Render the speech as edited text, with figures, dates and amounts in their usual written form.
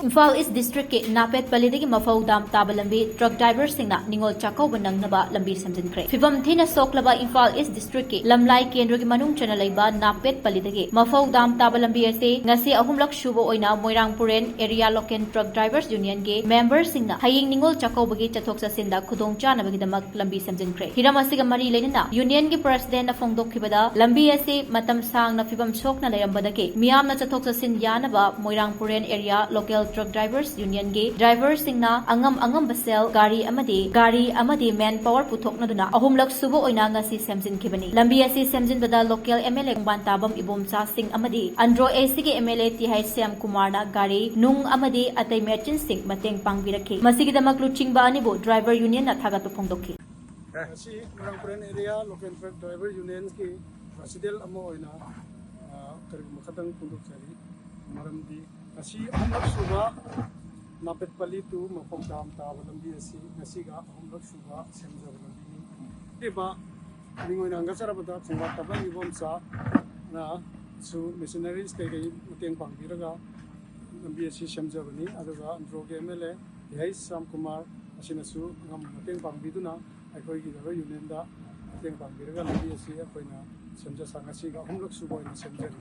Imphal East District ke Napetpali dagi Maphou dam Taba Lambi truck driver singna ningol Chakkouba Nangnaba Lambi Semkhre. Fibam thina soklaba Imphal East District ke Lamlai Kendro gi manung chana laiba Napetpali dagi Maphou dam Taba Lambi ase ngasi ahumlak shubo oina Moirangpuren area local truck drivers union ge member singna haying ningol Chakkouba gi chathok sasinda khudong chana bagi damak Lambi Semkhre. Hiram asiga mari leinana union gi president na phongdokhibada Lambi ase matam sangna fibam sokna layambada ke miyamna chathok sasin yanaba Moirangpuren area local truck drivers union ge driver singna angam basel gari amadi manpower puthoknaduna ahumlak subo oina ngasi semjin khibani lambi asi semjin bada local MLA ban tabam ibomcha sing amadi andro AC ge MLA Tihai Semkhre na gari nung amadi atai merchant sing mateng pangbirakhi masigi damak luching ba ani bo driver union na thaga to phongdokhi asi Moirangpuren area local truck driver union ki president amo oina kari makatang pundokari maramdi asi ahumlak suba Napetpali to Maphou dam Taba Lambi asi ngasiga ahumlak suba semjab lambi diba lingoy nang gasarabada khungwa tabang ibomsa na su missionaries kay muteng pangbiraga lambi asi semjabani aduga androge MLA Tihai Semkhre asina su ngam muteng pangbiduna aikoi gi dawa union da muteng pangbiraga lambi asi akoina semja sangasiga ahumlak suba ina semjari